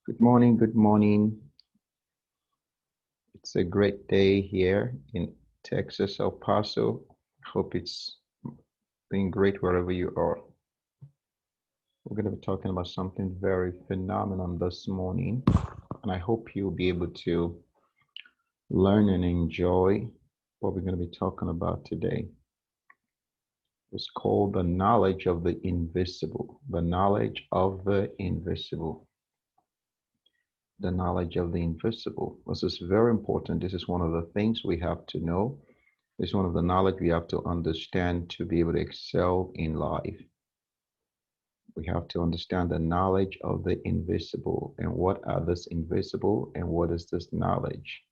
Good morning. Good morning. It's a great day here in Texas, El Paso. Hope it's doing great wherever you are. We're going to be talking about something very phenomenal this morning, and I hope you'll be able to learn and enjoy what we're going to be talking about today. It's called the knowledge of the invisible. The knowledge of the invisible. The knowledge of the invisible. This is very important. This is one of the things we have to know. This is one of the knowledge we have to understand to be able to excel in life. We have to understand the knowledge of the invisible and what are this invisible and what is this knowledge.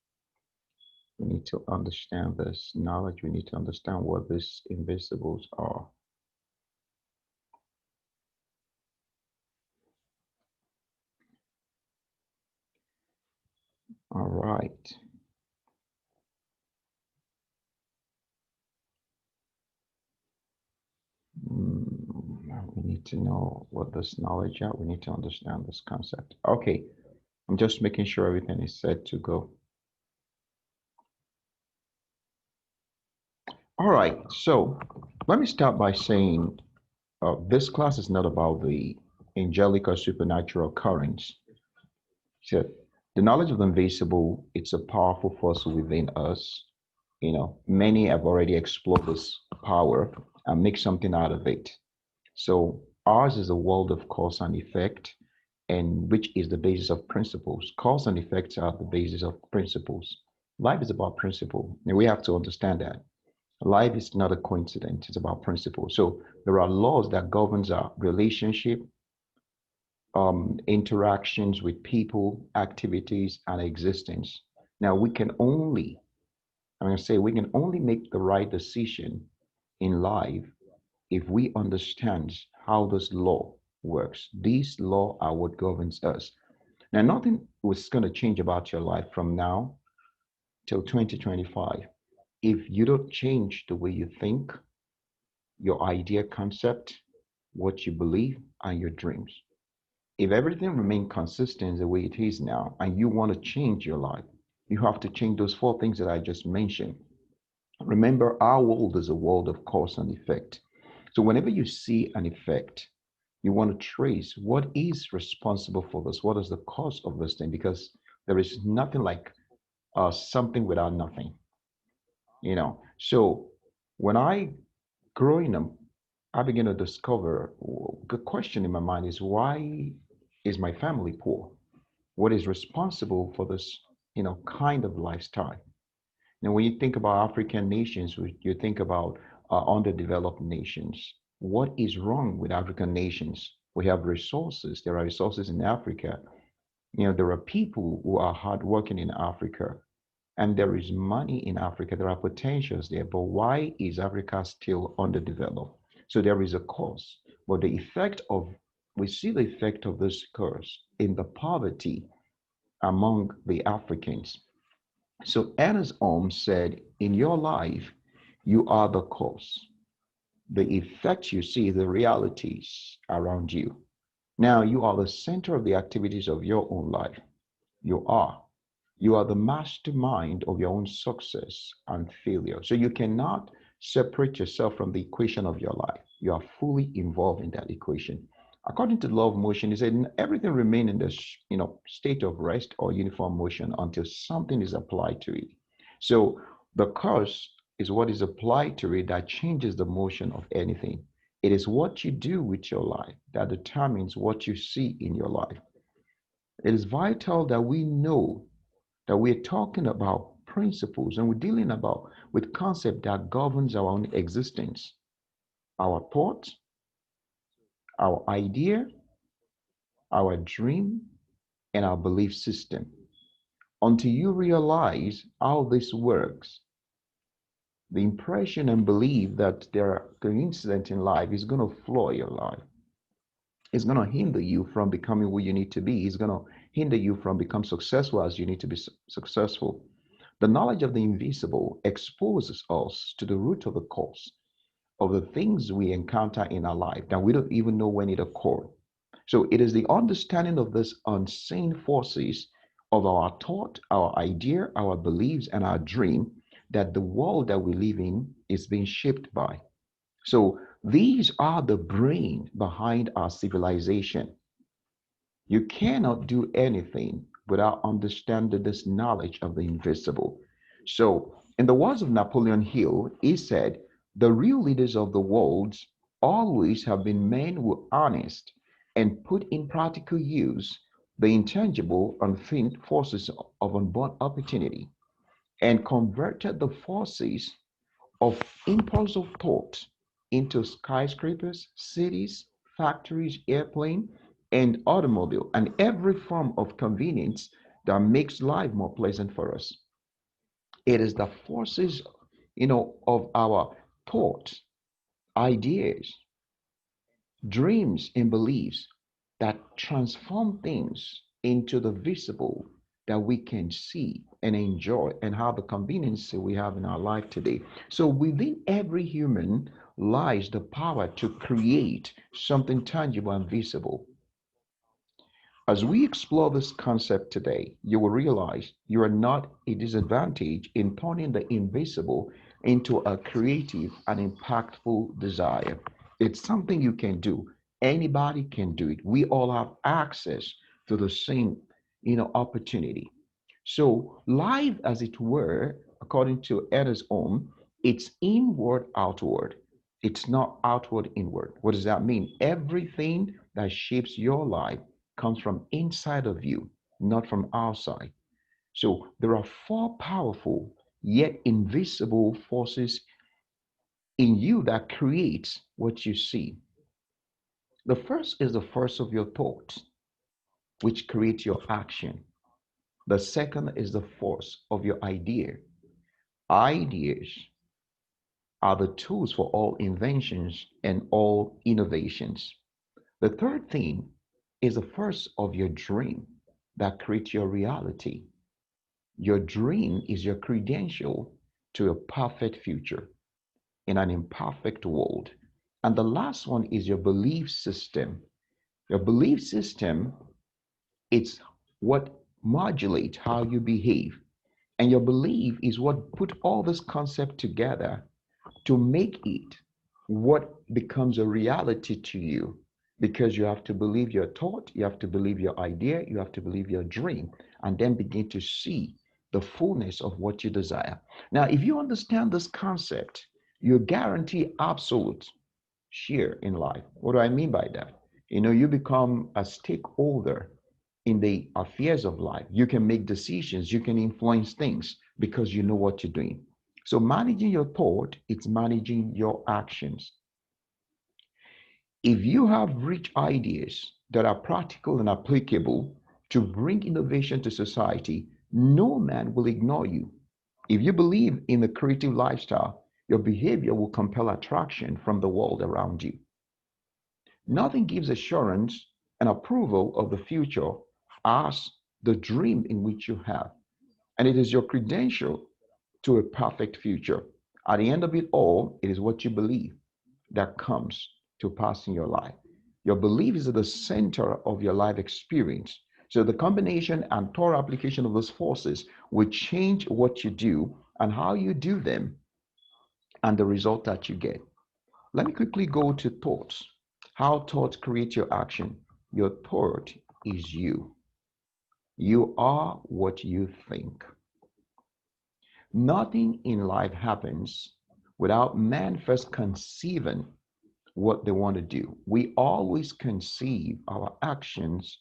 We need to understand this knowledge. We need to understand what these invisibles are. All right. We need to know what this knowledge is. We need to understand this concept. Okay. I'm just making sure everything is set to go. All right. So let me start by saying this class is not about the angelic or supernatural occurrence. So the knowledge of the invisible, it's a powerful force within us. Many have already explored this power and make something out of it. So ours is a world of cause and effect, and which is the basis of principles. Cause and effects are the basis of principles. Life is about principle, and we have to understand that. Life is not a coincidence, it's about principle. So there are laws that governs our relationship, interactions with people, activities, and existence. Now I'm going to say, we can only make the right decision in life if we understand how this law works. These law are what governs us. Now, nothing was going to change about your life from now till 2025 if you don't change the way you think, your idea concept, what you believe, and your dreams. If everything remains consistent the way it is now, and you want to change your life, you have to change those four things that I just mentioned. Remember, our world is a world of cause and effect. So whenever you see an effect, you want to trace what is responsible for this, what is the cause of this thing, because there is nothing like something without nothing. So when I growing up, I began to discover the question in my mind is, why is my family poor? What is responsible for this kind of lifestyle? Now, when you think about African nations, you think about underdeveloped nations. What is wrong with African nations? We have resources. There are resources in Africa. There are people who are hardworking in Africa, and there is money in Africa. There are potentials there. But why is Africa still underdeveloped? So there is a cause. But we see the effect of this curse in the poverty among the Africans. So Anna's Ohm said, in your life, you are the cause. The effects you see, the realities around you. Now you are the center of the activities of your own life. You are. You are the mastermind of your own success and failure. So you cannot separate yourself from the equation of your life. You are fully involved in that equation. According to the law of motion, he said everything remains in this state of rest or uniform motion until something is applied to it. So the cause is what is applied to it that changes the motion of anything. It is what you do with your life that determines what you see in your life. It is vital that we know that we're talking about principles and we're dealing about with concept that governs our own existence, our thoughts, our idea, our dream, and our belief system. Until you realize how this works, the impression and belief that there are coincidences in life is going to flow your life. It's going to hinder you from becoming who you need to be. It's going to hinder you from becoming successful as you need to be successful. The knowledge of the invisible exposes us to the root of the cause of the things we encounter in our life that we don't even know when it occurred. So it is the understanding of these unseen forces of our thought, our idea, our beliefs, and our dream that the world that we live in is being shaped by. So these are the brain behind our civilization. You cannot do anything without understanding this knowledge of the invisible. So, in the words of Napoleon Hill, he said, the real leaders of the world always have been men who honest and put in practical use the intangible, unseen forces of unborn opportunity and converted the forces of impulsive thought into skyscrapers, cities, factories, airplane, and automobile, and every form of convenience that makes life more pleasant for us. It is the forces, of our thoughts, ideas, dreams, and beliefs that transform things into the visible that we can see and enjoy and have the convenience that we have in our life today. So within every human lies the power to create something tangible and visible. As we explore this concept today, you will realize you are not a disadvantage in turning the invisible into a creative and impactful desire. It's something you can do. Anybody can do it. We all have access to the same, opportunity. So life, as it were, according to Edda's own, it's inward outward. It's not outward inward. What does that mean? Everything that shapes your life comes from inside of you, not from outside. So there are four powerful yet invisible forces in you that creates what you see. The first is the force of your thoughts, which creates your action. The second is the force of your idea. Ideas are the tools for all inventions and all innovations. The third thing is the force of your dream that creates your reality. Your dream is your credential to a perfect future in an imperfect world. And the last one is your belief system. Your belief system, it's what modulates how you behave. And your belief is what put all this concept together to make it what becomes a reality to you. Because you have to believe your thought, you have to believe your idea, you have to believe your dream, and then begin to see the fullness of what you desire. Now, if you understand this concept, you guarantee absolute share in life. What do I mean by that? You become a stakeholder in the affairs of life. You can make decisions, you can influence things because you know what you're doing. So managing your thought, it's managing your actions. If you have rich ideas that are practical and applicable to bring innovation to society, no man will ignore you. If you believe in a creative lifestyle, your behavior will compel attraction from the world around you. Nothing gives assurance and approval of the future as the dream in which you have. And it is your credential to a perfect future. At the end of it all, it is what you believe that comes to pass in your life. Your belief is at the center of your life experience. So the combination and thorough application of those forces will change what you do and how you do them and the result that you get. Let me quickly go to thoughts. How thoughts create your action. Your thought is you. You are what you think. Nothing in life happens without man first conceiving what they want to do. We always conceive our actions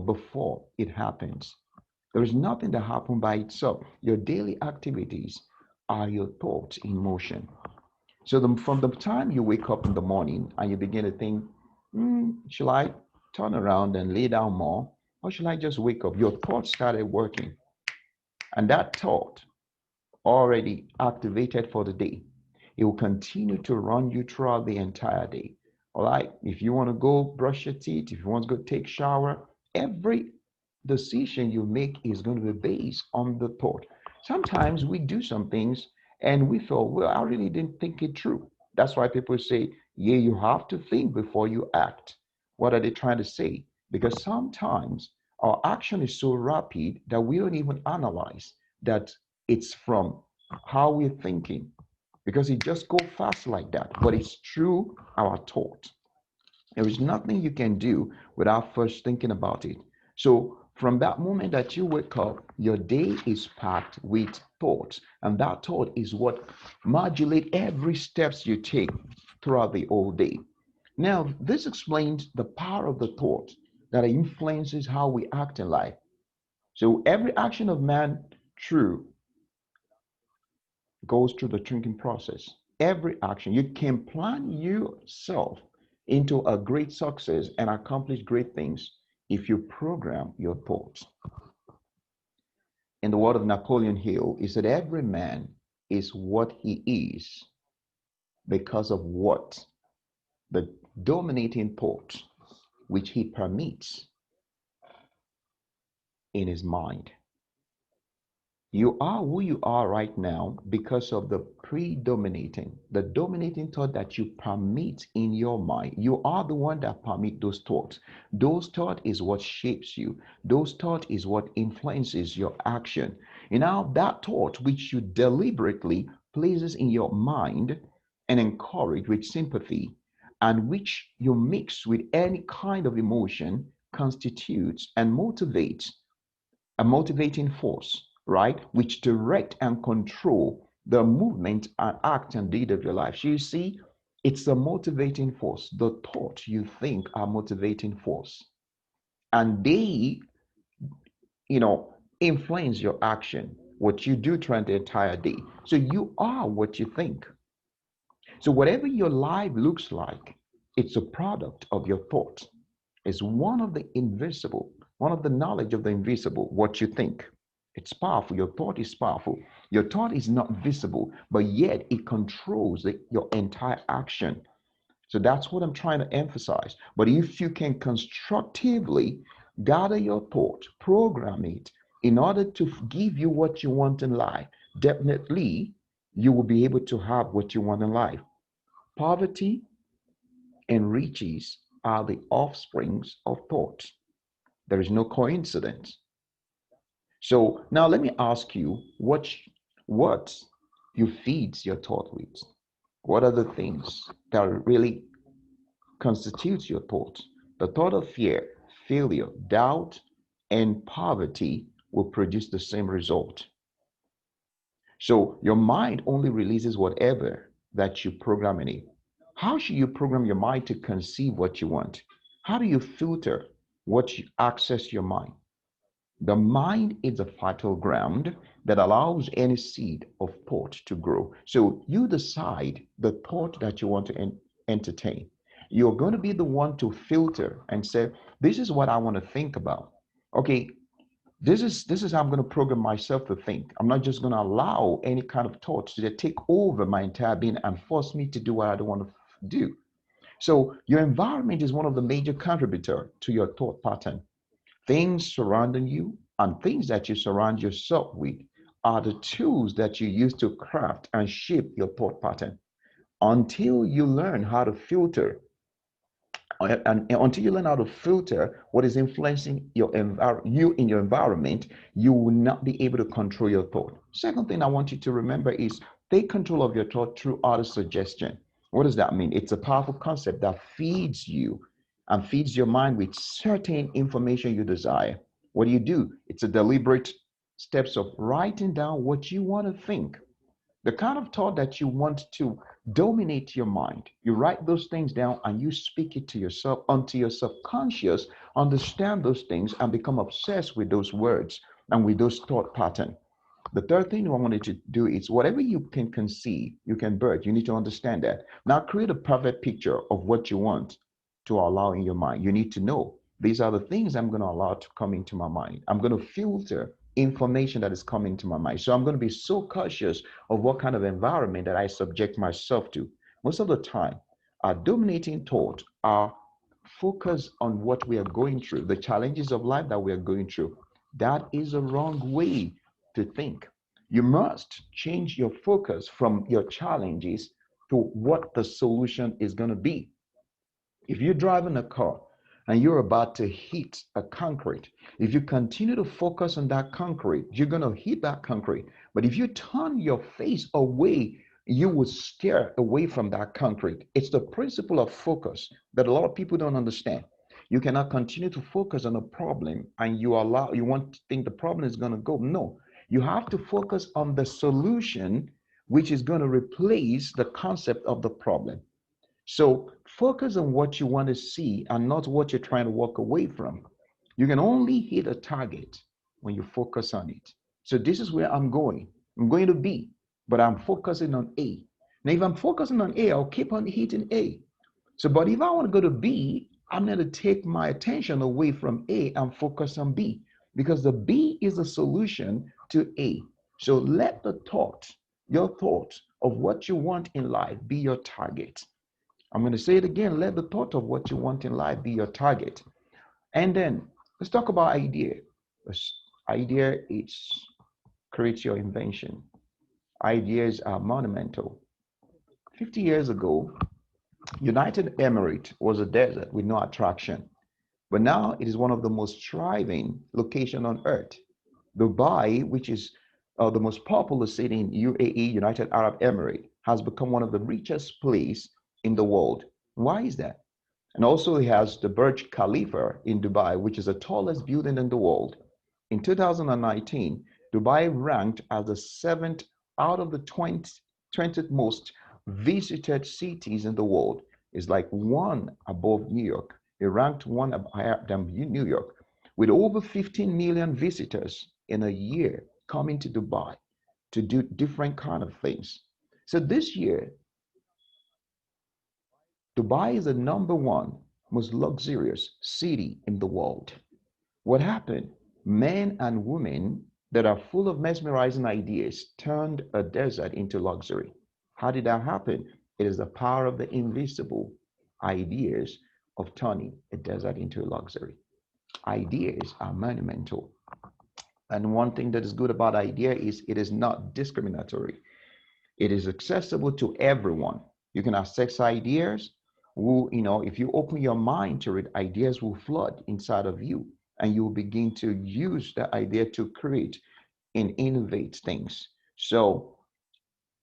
before it happens. There is nothing that happens by itself. Your daily activities are your thoughts in motion. So from the time you wake up in the morning and you begin to think, should I turn around and lay down more? Or should I just wake up? Your thoughts started working. And that thought already activated for the day. It will continue to run you throughout the entire day. All right. If you want to go brush your teeth, if you want to go take shower, every decision you make is going to be based on the thought. Sometimes we do some things and we feel, well, I really didn't think it through. That's why people say, yeah, you have to think before you act. What are they trying to say? Because sometimes our action is so rapid that we don't even analyze that it's from how we're thinking, because it just go fast like that. But it's through our thought. There is nothing you can do without first thinking about it. So from that moment that you wake up, your day is packed with thoughts, and that thought is what modulate every steps you take throughout the whole day. Now, this explains the power of the thought that influences how we act in life. So every action of man through goes through the thinking process. Every action, you can plan yourself into a great success and accomplish great things if you program your thoughts. In the word of Napoleon Hill, he said, every man is what he is because of what? The dominating thought which he permits in his mind. You are who you are right now because of the dominating thought that you permit in your mind. You are the one that permit those thoughts. Those thought is what shapes you. Those thought is what influences your action. And now that thought which you deliberately places in your mind and encourage with sympathy, and which you mix with any kind of emotion, constitutes and motivates a motivating force, right? Which direct and control the movement and act and deed of your life. So you see, it's a motivating force. The thought you think are motivating force. And they, influence your action, what you do throughout the entire day. So you are what you think. So whatever your life looks like, it's a product of your thought. It's one of the invisible, one of the knowledge of the invisible, what you think. It's powerful. Your thought is powerful. Your thought is not visible, but yet it controls your entire action. So that's what I'm trying to emphasize. But if you can constructively gather your thought, program it in order to give you what you want in life, definitely you will be able to have what you want in life. Poverty and riches are the offsprings of thought. There is no coincidence. So now let me ask you what you feed your thought with. What are the things that really constitutes your thoughts? The thought of fear, failure, doubt, and poverty will produce the same result. So your mind only releases whatever that you program in it. How should you program your mind to conceive what you want? How do you filter what you access your mind? The mind is a fertile ground that allows any seed of thought to grow. So you decide the thought that you want to entertain. You're going to be the one to filter and say, this is what I want to think about. Okay, this is how I'm going to program myself to think. I'm not just going to allow any kind of thoughts to take over my entire being and force me to do what I don't want to do. So your environment is one of the major contributor to your thought pattern. Things surrounding you and things that you surround yourself with are the tools that you use to craft and shape your thought pattern. Until you learn how to filter, and until you learn how to filter what is influencing you in your environment, you will not be able to control your thought. Second thing I want you to remember is take control of your thought through auto suggestion. What does that mean? It's a powerful concept that feeds you and feeds your mind with certain information you desire. What do? It's a deliberate steps of writing down what you want to think, the kind of thought that you want to dominate your mind. You write those things down and you speak it to yourself until your subconscious understand those things and become obsessed with those words and with those thought pattern. The third thing I wanted to do is whatever you can conceive, you can birth. You need to understand that. Now create a perfect picture of what you want to allow in your mind. You need to know these are the things I'm going to allow to come into my mind. I'm going to filter information that is coming to my mind. So I'm going to be so cautious of what kind of environment that I subject myself to. Most of the time, our dominating thought are focused on what we are going through, the challenges of life that we are going through. That is a wrong way to think. You must change your focus from your challenges to what the solution is going to be. If you're driving a car and you're about to hit a concrete. If you continue to focus on that concrete, you're going to hit that concrete. But if you turn your face away, you will stare away from that concrete. It's the principle of focus that a lot of people don't understand. You cannot continue to focus on a problem and you want to think the problem is going to go. No, you have to focus on the solution, which is going to replace the concept of the problem. So focus on what you want to see and not what you're trying to walk away from. You can only hit a target when you focus on it. So this is where I'm going. I'm going to B, but I'm focusing on A. Now, if I'm focusing on A, I'll keep on hitting A. So, but if I want to go to B, I'm going to take my attention away from A and focus on B because the B is the solution to A. So let the thought, your thought of what you want in life be your target. I'm going to say it again. Let the thought of what you want in life be your target. And then let's talk about idea. Idea is create your invention. Ideas are monumental. 50 years ago, United Emirates was a desert with no attraction, but now it is one of the most thriving locations on earth. Dubai, which is the most populous city in UAE, United Arab Emirates, has become one of the richest places in the world. Why is that? And also it has the Burj Khalifa in Dubai, which is the tallest building in the world. In 2019, Dubai ranked as the seventh out of the 20th most visited cities in the world. It's like one above New York. It ranked one higher than New York, with over 15 million visitors in a year coming to Dubai to do different kind of things. So this year, Dubai is the number one most luxurious city in the world. What happened? Men and women that are full of mesmerizing ideas turned a desert into luxury. How did that happen? It is the power of the invisible ideas of turning a desert into a luxury. Ideas are monumental. And one thing that is good about idea is it is not discriminatory. It is accessible to everyone. You can access ideas. If you open your mind to it, ideas will flood inside of you, and you will begin to use the idea to create and innovate things. So,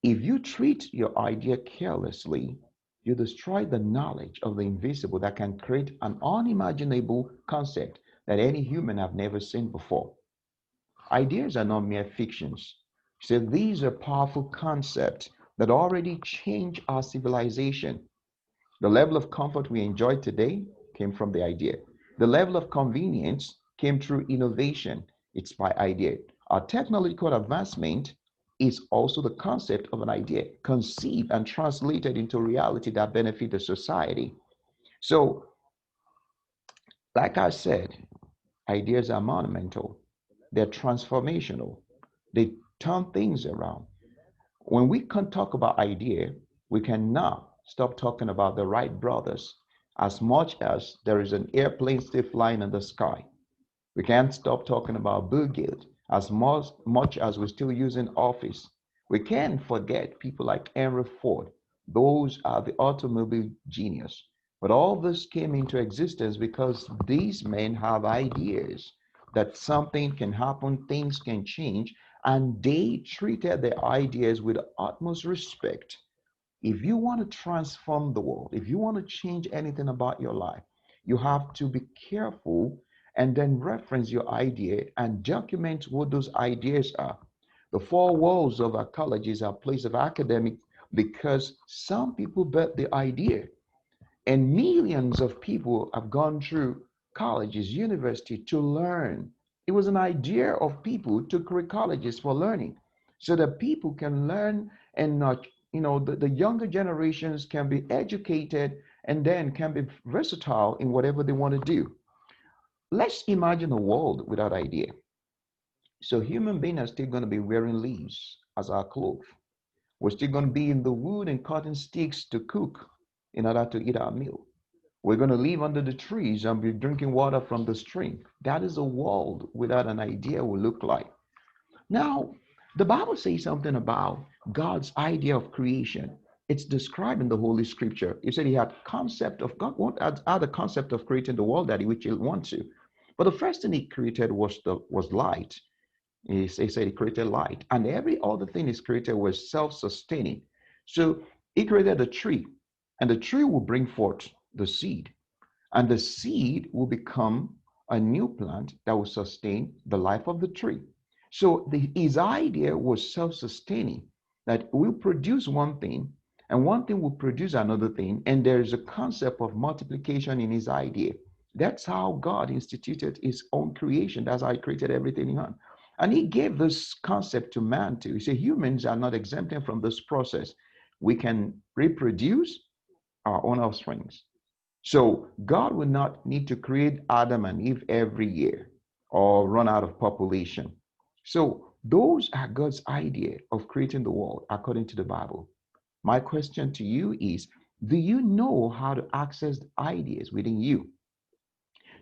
if you treat your idea carelessly, you destroy the knowledge of the invisible that can create an unimaginable concept that any human have never seen before. Ideas are not mere fictions. So these are powerful concepts that already change our civilization. The level of comfort we enjoy today came from the idea. The level of convenience came through innovation. It's by idea. Our technological advancement is also the concept of an idea, conceived and translated into reality that benefit the society. So, like I said, ideas are monumental. They're transformational. They turn things around. When we can talk about idea, we cannot stop talking about the Wright brothers as much as there is an airplane still flying in the sky. We can't stop talking about Bill Gates as much as we're still using Office. We can't forget people like Henry Ford. Those are the automobile genius. But all this came into existence because these men have ideas that something can happen, things can change, and they treated their ideas with utmost respect. If you want to transform the world, if you want to change anything about your life, you have to be careful and then reference your idea and document what those ideas are. The four walls of our colleges are place of academic because some people bet the idea, and millions of people have gone through colleges, university to learn. It was an idea of people to create colleges for learning so that people can learn and not, the younger generations can be educated and then can be versatile in whatever they want to do. Let's imagine a world without idea. So human beings are still going to be wearing leaves as our clothes. We're still going to be in the wood and cutting sticks to cook in order to eat our meal. We're going to live under the trees and be drinking water from the stream. That is a world without an idea will look like. Now, the Bible says something about God's idea of creation. It's described in the Holy Scripture. He said he had concept of God, had the concept of creating the world that he which he wants to. But the first thing he created was light. He said he created light, and every other thing he's created was self-sustaining. So he created a tree, and the tree will bring forth the seed, and the seed will become a new plant that will sustain the life of the tree. So his idea was self-sustaining, that we'll produce one thing, and one thing will produce another thing, and there's a concept of multiplication in his idea. That's how God instituted his own creation. That's how he created everything in hand. And he gave this concept to man too. He said humans are not exempted from this process. We can reproduce our own offsprings. So God will not need to create Adam and Eve every year or run out of population. So those are God's idea of creating the world according to the Bible. My question to you is, do you know how to access the ideas within you?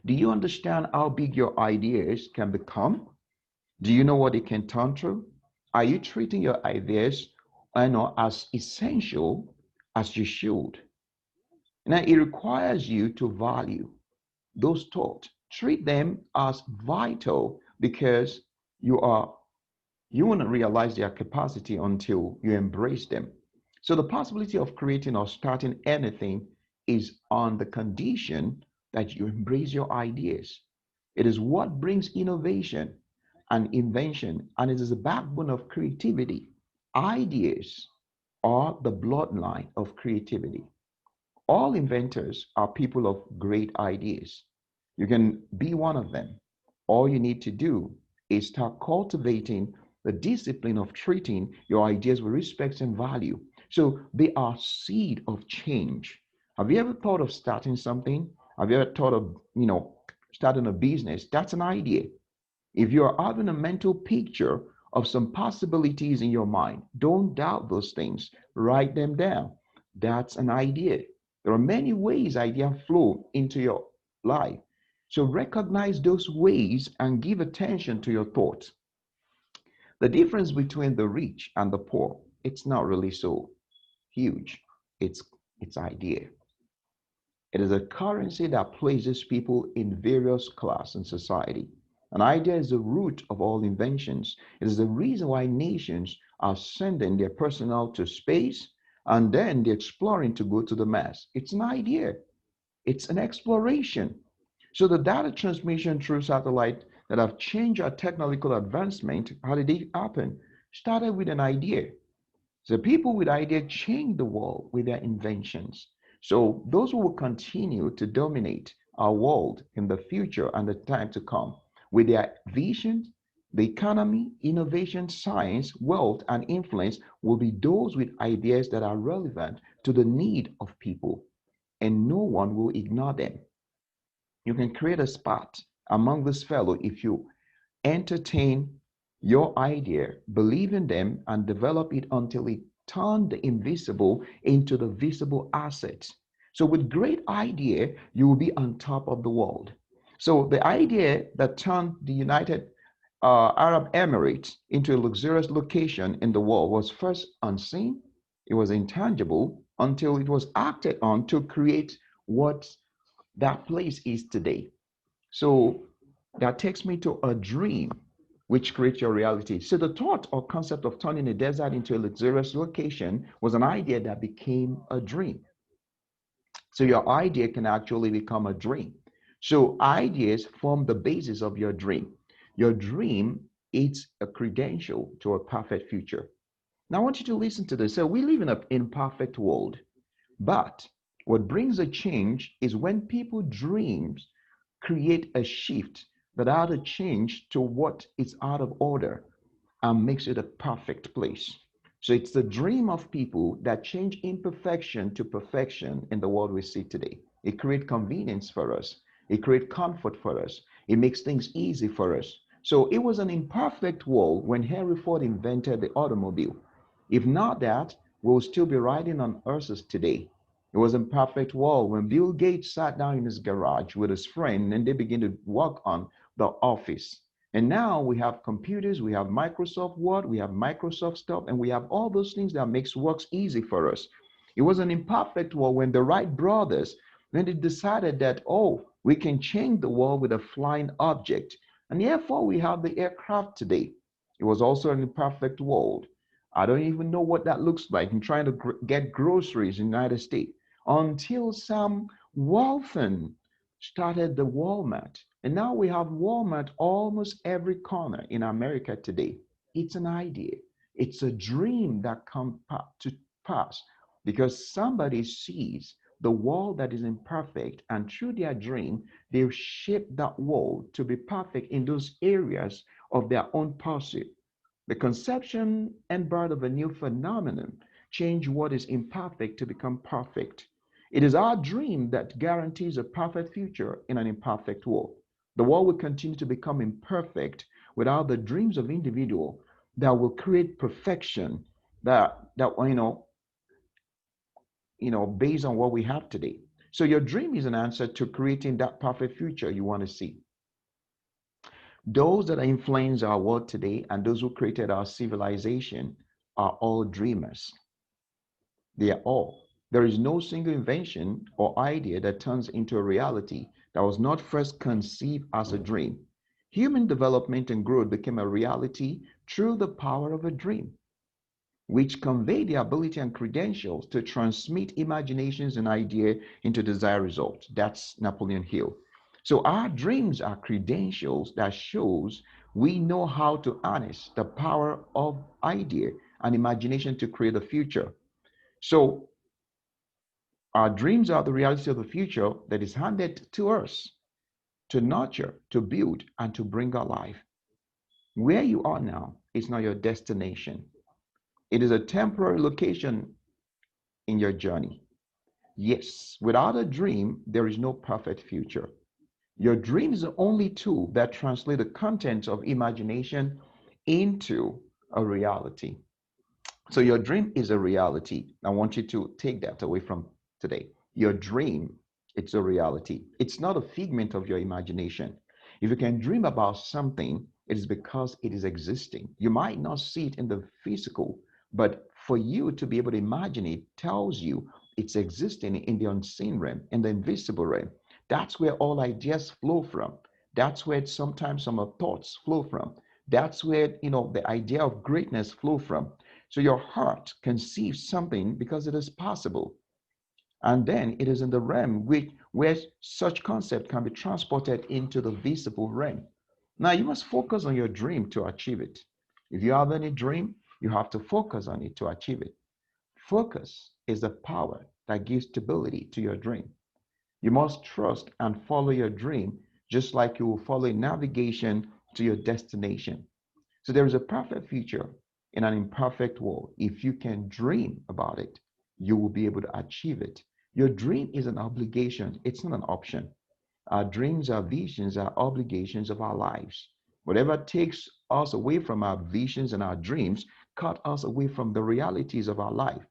Do you understand how big your ideas can become? Do you know what it can turn to? Are you treating your ideas as essential as you should? Now, it requires you to value those thoughts. Treat them as vital because you are you won't realize their capacity until you embrace them. So the possibility of creating or starting anything is on the condition that you embrace your ideas. It is what brings innovation and invention, and it is the backbone of creativity. Ideas are the bloodline of creativity. All inventors are people of great ideas. You can be one of them. All you need to do is start cultivating the discipline of treating your ideas with respect and value. So they are seed of change. Have you ever thought of starting something? Have you ever thought of, starting a business? That's an idea. If you're having a mental picture of some possibilities in your mind, don't doubt those things. Write them down. That's an idea. There are many ways ideas flow into your life. So recognize those ways and give attention to your thoughts. The difference between the rich and the poor, it's not really so huge. It's idea. It is a currency that places people in various class in society. An idea is the root of all inventions. It is the reason why nations are sending their personnel to space and then they're exploring to go to the Mars. It's an idea. It's an exploration. So the data transmission through satellite that have changed our technological advancement, how did it happen? Started with an idea. So people with idea change the world with their inventions. So those who will continue to dominate our world in the future and the time to come with their vision, the economy, innovation, science, wealth, and influence will be those with ideas that are relevant to the need of people, and no one will ignore them. You can create a spot among this fellow if you entertain your idea, believe in them, and develop it until it turns the invisible into the visible assets. So, with great idea, you will be on top of the world. So, the idea that turned the United Arab Emirates into a luxurious location in the world was first unseen, it was intangible until it was acted on to create what that place is today. So that takes me to a dream, which creates your reality. So the thought or concept of turning a desert into a luxurious location was an idea that became a dream. So your idea can actually become a dream. So ideas form the basis of your dream. Your dream is a credential to a perfect future. Now I want you to listen to this. So we live in an imperfect world, but what brings a change is when people dreams create a shift that out of change to what is out of order and makes it a perfect place. So it's the dream of people that change imperfection to perfection in the world we see today. It creates convenience for us. It creates comfort for us. It makes things easy for us. So it was an imperfect world when Henry Ford invented the automobile. If not that, we'll still be riding on horses today. It was a perfect world when Bill Gates sat down in his garage with his friend and they began to work on the office. And now we have computers, we have Microsoft Word, we have Microsoft stuff, and we have all those things that makes works easy for us. It was an imperfect world when the Wright brothers, when they decided that, oh, we can change the world with a flying object. And therefore, we have the aircraft today. It was also an imperfect world. I don't even know what that looks like. I'm trying to get groceries in the United States until Sam Walton started the Walmart. And now we have Walmart almost every corner in America today. It's an idea. It's a dream that comes to pass because somebody sees the world that is imperfect, and through their dream, they've shaped that world to be perfect in those areas of their own pursuit. The conception and birth of a new phenomenon change what is imperfect to become perfect. It is our dream that guarantees a perfect future in an imperfect world. The world will continue to become imperfect without the dreams of individual that will create perfection that based on what we have today. So your dream is an answer to creating that perfect future you want to see. Those that influence our world today and those who created our civilization are all dreamers. They are all. There is no single invention or idea that turns into a reality that was not first conceived as a dream. Human development and growth became a reality through the power of a dream, which convey the ability and credentials to transmit imaginations and ideas into desired results. That's Napoleon Hill. So our dreams are credentials that shows we know how to harness the power of idea and imagination to create a future. So our dreams are the reality of the future that is handed to us to nurture, to build, and to bring alive. Where you are now is not your destination. It is a temporary location in your journey. Yes, without a dream, there is no perfect future. Your dream is the only tool that translates the content of imagination into a reality. So your dream is a reality. I want you to take that away from today. Your dream, it's a reality. It's not a figment of your imagination. If you can dream about something, it is because it is existing. You might not see it in the physical, but for you to be able to imagine it tells you it's existing in the unseen realm, in the invisible realm. That's where all ideas flow from. That's where sometimes some of thoughts flow from. That's where the idea of greatness flow from. So your heart conceives something because it is possible. And then it is in the realm where such concept can be transported into the visible realm. Now you must focus on your dream to achieve it. If you have any dream, you have to focus on it to achieve it. Focus is the power that gives stability to your dream. You must trust and follow your dream just like you will follow navigation to your destination. So there is a perfect future in an imperfect world. If you can dream about it, you will be able to achieve it. Your dream is an obligation, it's not an option. Our dreams, our visions, are obligations of our lives. Whatever takes us away from our visions and our dreams, cut us away from the realities of our life.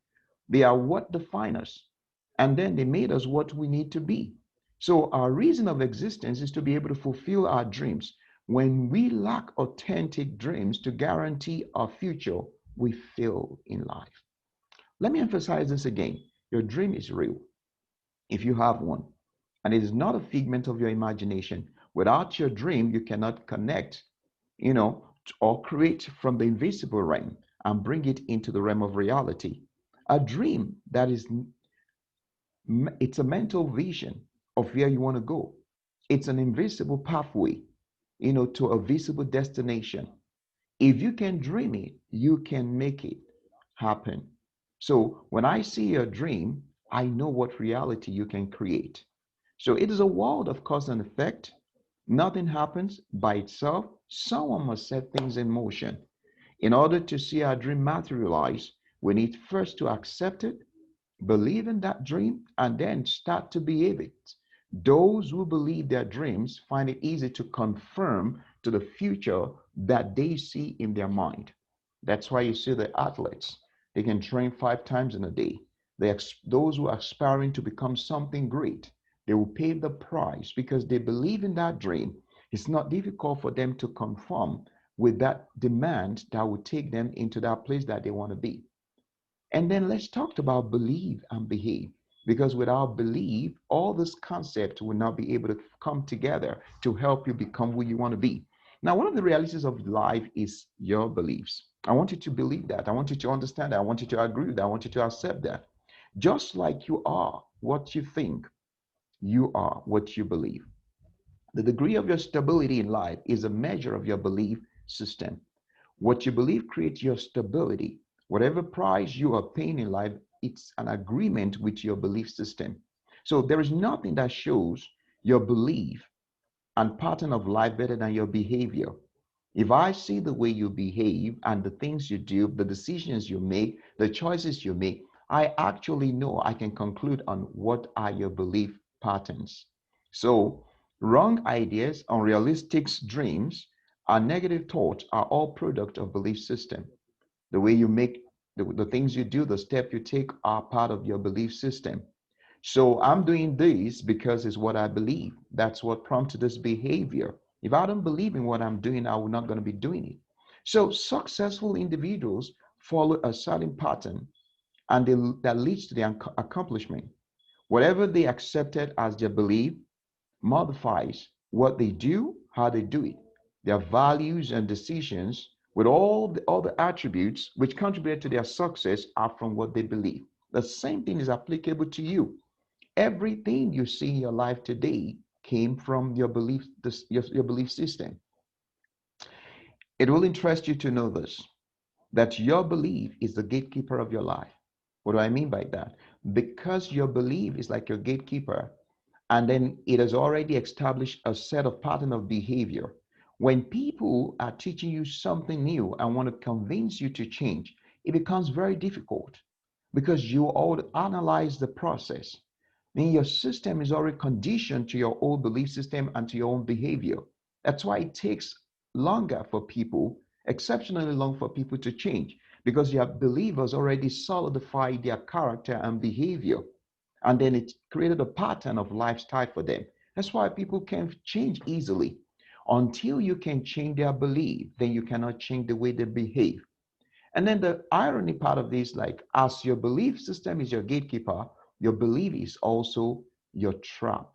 They are what define us. And then they made us what we need to be. So our reason of existence is to be able to fulfill our dreams. When we lack authentic dreams to guarantee our future, we fail in life. Let me emphasize this again. Your dream is real if you have one, and it is not a figment of your imagination. Without your dream, you cannot connect, you know, or create from the invisible realm and bring it into the realm of reality. A dream that is, it's a mental vision of where you want to go. It's an invisible pathway, to a visible destination. If you can dream it, you can make it happen. So when I see your dream, I know what reality you can create. So it is a world of cause and effect. Nothing happens by itself. Someone must set things in motion. In order to see our dream materialize, we need first to accept it, believe in that dream, and then start to behave it. Those who believe their dreams find it easy to confirm to the future that they see in their mind. That's why you see the athletes, they can train 5 times in a day. Those who are aspiring to become something great, they will pay the price because they believe in that dream. It's not difficult for them to conform with that demand that will take them into that place that they want to be. And then let's talk about believe and behave. Because without belief, all this concept will not be able to come together to help you become who you want to be. Now, one of the realities of life is your beliefs. I want you to believe that. I want you to understand that. I want you to agree with that. I want you to accept that. Just like you are what you think, you are what you believe. The degree of your stability in life is a measure of your belief system. What you believe creates your stability. Whatever price you are paying in life, it's an agreement with your belief system. So there is nothing that shows your belief and pattern of life better than your behavior. If I see the way you behave and the things you do, the decisions you make, the choices you make, I actually know I can conclude on what are your belief patterns. So, wrong ideas, unrealistic dreams, and negative thoughts are all product of belief system. The way you make the things you do, the step you take are part of your belief system. So I'm doing this because it's what I believe. That's what prompted this behavior. If I don't believe in what I'm doing, I'm not going to be doing it. So successful individuals follow a certain pattern and that leads to the accomplishment. Whatever they accepted as their belief modifies what they do, how they do it. Their values and decisions with all the other attributes which contribute to their success are from what they believe. The same thing is applicable to you. Everything you see in your life today came from your belief, your belief system. It will interest you to know this, that your belief is the gatekeeper of your life. What do I mean by that? Because your belief is like your gatekeeper, and then it has already established a set of pattern of behavior. When people are teaching you something new and want to convince you to change, it becomes very difficult because you all analyze the process. Then your system is already conditioned to your old belief system and to your own behavior. That's why it takes longer for people, exceptionally long for people to change, because your believers already solidified their character and behavior. And then it created a pattern of lifestyle for them. That's why people can change easily. Until you can change their belief, then you cannot change the way they behave. And then the irony part of this, like as your belief system is your gatekeeper, your belief is also your trap.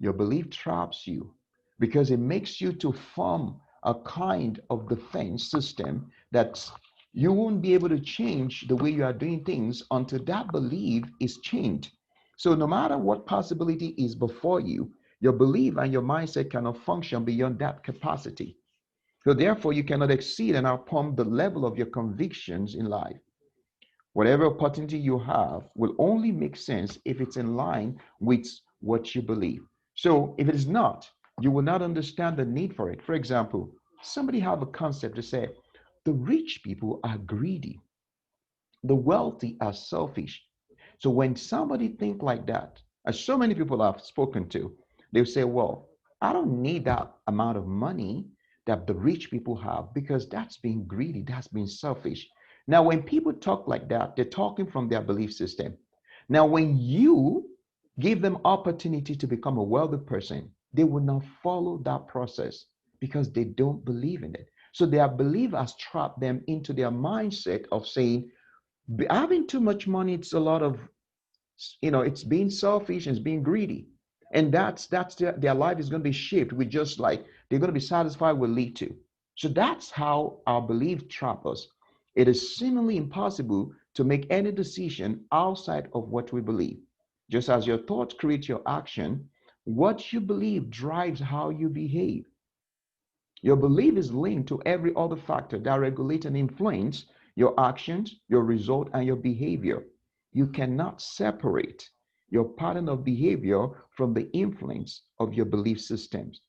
Your belief traps you because it makes you to form a kind of defense system that you won't be able to change the way you are doing things until that belief is changed. So no matter what possibility is before you, your belief and your mindset cannot function beyond that capacity. So therefore, you cannot exceed and outpump the level of your convictions in life. Whatever opportunity you have will only make sense if it's in line with what you believe. So if it is not, you will not understand the need for it. For example, somebody have a concept to say, the rich people are greedy, the wealthy are selfish. So when somebody think like that, as so many people I've spoken to, they'll say, well, I don't need that amount of money that the rich people have because that's being greedy, that's being selfish. Now, when people talk like that, they're talking from their belief system. Now, when you give them opportunity to become a wealthy person, they will not follow that process because they don't believe in it. So their belief has trapped them into their mindset of saying, having too much money, it's a lot of, it's being selfish and it's being greedy. And that's their life is going to be shaped with just like they're going to be satisfied with little. So that's how our belief trap us. It is seemingly impossible to make any decision outside of what we believe. Just as your thoughts create your action, what you believe drives how you behave. Your belief is linked to every other factor that regulate and influence your actions, your result, and your behavior. You cannot separate your pattern of behavior from the influence of your belief systems.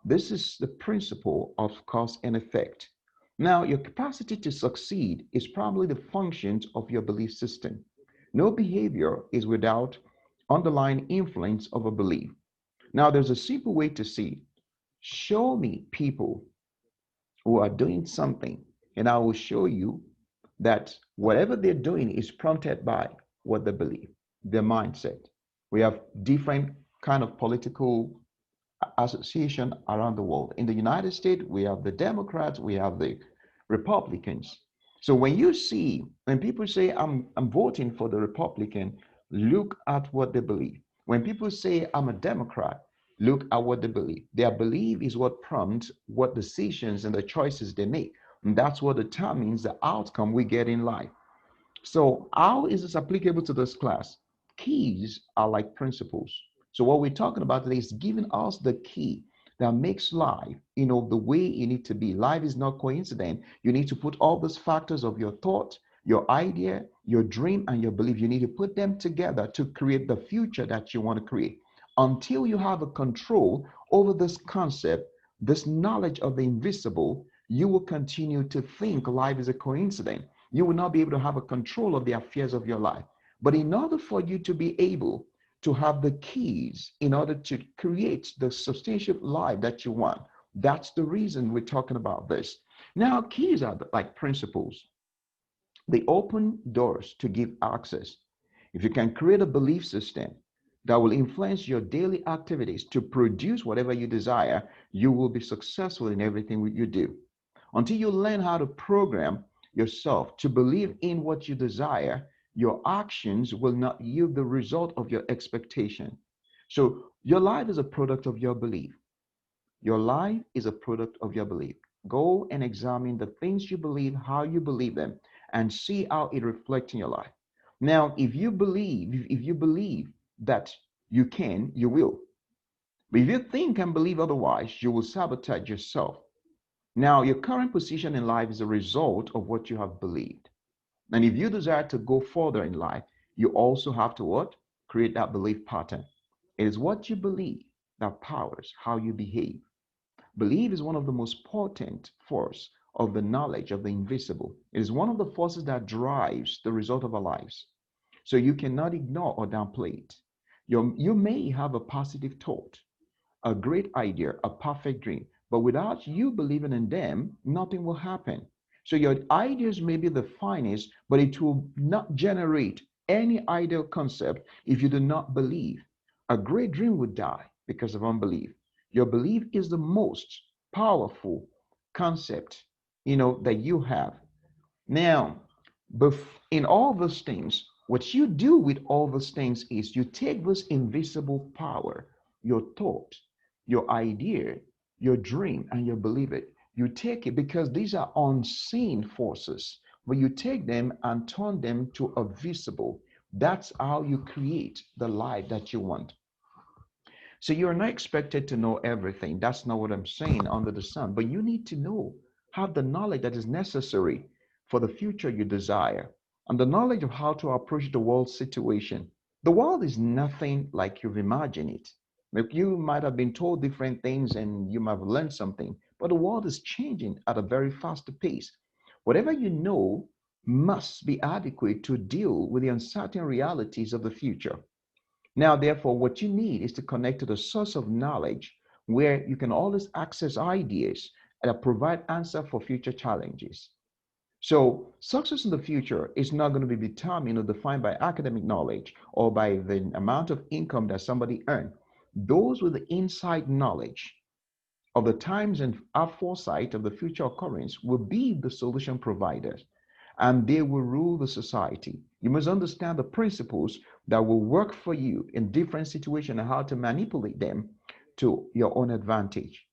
This is the principle of cause and effect. Now, your capacity to succeed is probably the functions of your belief system. No behavior is without underlying influence of a belief. Now, there's a simple way to see. Show me people who are doing something, and I will show you that whatever they're doing is prompted by what they believe, their mindset. We have different kind of political association around the world. In the United States, we have the Democrats, we have the Republicans. So when people say I'm voting for the Republican, look at what they believe. When people say I'm a Democrat, look at what they believe. Their belief is what prompts what decisions and the choices they make. And that's what determines the outcome we get in life. So, how is this applicable to this class? Keys are like principles. So, what we're talking about today is giving us the key that makes life, the way you need to be. Life is not coincident. You need to put all those factors of your thought, your idea, your dream, and your belief. You need to put them together to create the future that you want to create. Until you have a control over this concept, this knowledge of the invisible, you will continue to think life is a coincidence. You will not be able to have a control of the affairs of your life. But in order for you to be able to have the keys in order to create the substantial life that you want, that's the reason we're talking about this. Now, keys are like principles. They open doors to give access. If you can create a belief system that will influence your daily activities to produce whatever you desire, you will be successful in everything you do. Until you learn how to program yourself to believe in what you desire, your actions will not yield the result of your expectation. So, your life is a product of your belief. Your life is a product of your belief. Go and examine the things you believe, how you believe them, and see how it reflects in your life. Now, if you believe that you can, you will. But if you think and believe otherwise, you will sabotage yourself. Now, your current position in life is a result of what you have believed. And if you desire to go further in life, you also have to what? Create that belief pattern. It is what you believe that powers how you behave. Belief is one of the most potent force of the knowledge of the invisible. It is one of the forces that drives the result of our lives. So you cannot ignore or downplay it. You may have a positive thought, a great idea, a perfect dream, but without you believing in them, nothing will happen. So your ideas may be the finest, but it will not generate any ideal concept if you do not believe. A great dream would die because of unbelief. Your belief is the most powerful concept, that you have. Now, in all those things, what you do with all those things is you take this invisible power, your thought, your idea, your dream, and you believe it. You take it because these are unseen forces, but you take them and turn them to a visible. That's how you create the life that you want. So you're not expected to know everything. That's not what I'm saying under the sun. But you need to know, have the knowledge that is necessary for the future you desire, and the knowledge of how to approach the world situation. The world is nothing like you've imagined it. Like you might have been told different things and you might have learned something, but the world is changing at a very fast pace. Whatever you know must be adequate to deal with the uncertain realities of the future. Now, therefore, what you need is to connect to the source of knowledge where you can always access ideas that provide answer for future challenges. So success in the future is not going to be determined or defined by academic knowledge or by the amount of income that somebody earned. Those with the inside knowledge of the times and our foresight of the future occurrence will be the solution providers, and they will rule the society. You must understand the principles that will work for you in different situations and how to manipulate them to your own advantage.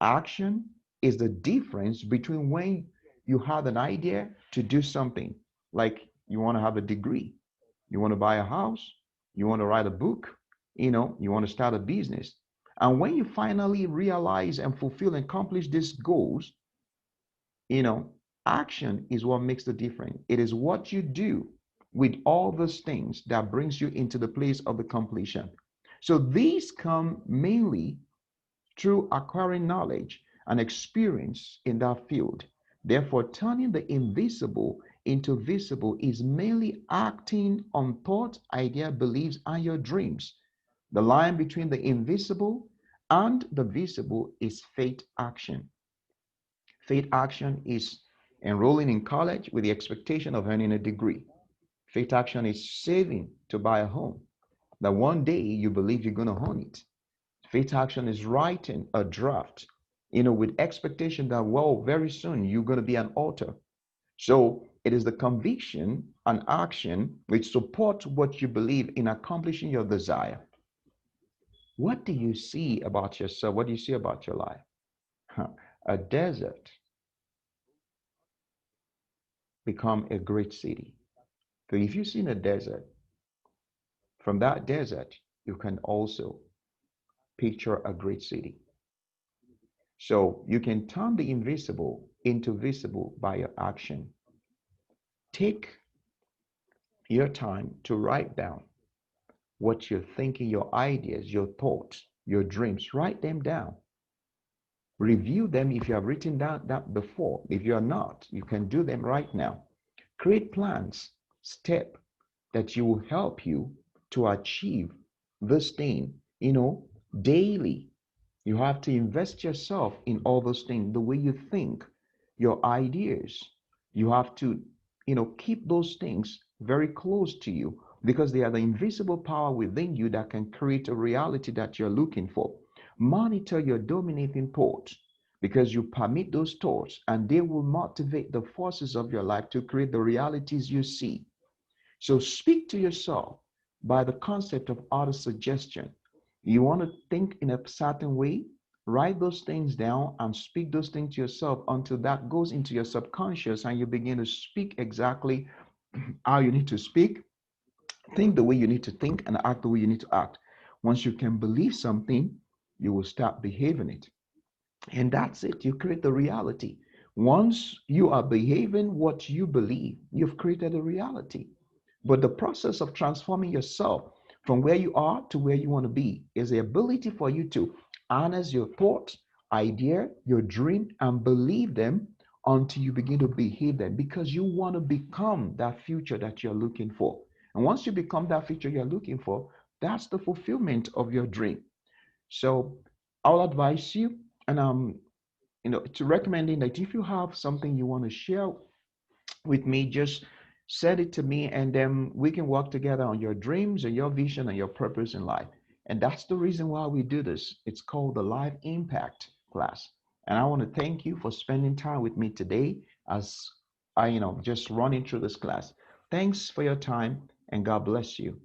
Action is the difference between when you have an idea to do something, like you want to have a degree, you want to buy a house, you want to write a book, you want to start a business. And when you finally realize and fulfill and accomplish these goals, you know, action is what makes the difference. It is what you do with all those things that brings you into the place of the completion. So these come mainly through acquiring knowledge and experience in that field. Therefore, turning the invisible into visible is mainly acting on thoughts, ideas, beliefs, and your dreams. The line between the invisible and the visible is faith action. Faith action is enrolling in college with the expectation of earning a degree. Faith action is saving to buy a home that one day you believe you're going to own it. Faith action is writing a draft, with expectation that, well, very soon you're going to be an author. So it is the conviction and action which support what you believe in accomplishing your desire. What do you see about yourself? What do you see about your life? Huh. A desert become a great city. So if you see in a desert, from that desert, you can also picture a great city. So you can turn the invisible into visible by your action. Take your time to write down what you're thinking, your ideas, your thoughts, your dreams. Write them down. Review them if you have written down that before. If you are not, you can do them right now. Create plans, step that you will help you to achieve this thing, daily. You have to invest yourself in all those things, the way you think, your ideas. You have to, keep those things very close to you because they are the invisible power within you that can create a reality that you're looking for. Monitor your dominating thoughts because you permit those thoughts and they will motivate the forces of your life to create the realities you see. So speak to yourself by the concept of auto suggestion. You want to think in a certain way, write those things down and speak those things to yourself until that goes into your subconscious and you begin to speak exactly how you need to speak, think the way you need to think, and act the way you need to act. Once you can believe something, you will start behaving it. And that's it. You create the reality. Once you are behaving what you believe, you've created a reality. But the process of transforming yourself from where you are to where you want to be is the ability for you to harness your thoughts, idea, your dream, and believe them until you begin to behave them because you want to become that future that you're looking for. And once you become that future you're looking for, that's the fulfillment of your dream. So I'll advise you, and to recommending that if you have something you want to share with me, just send it to me, and then we can work together on your dreams and your vision and your purpose in life. And that's the reason why we do this. It's called the Life Impact class. And I want to thank you for spending time with me today as I, just running through this class. Thanks for your time, and God bless you.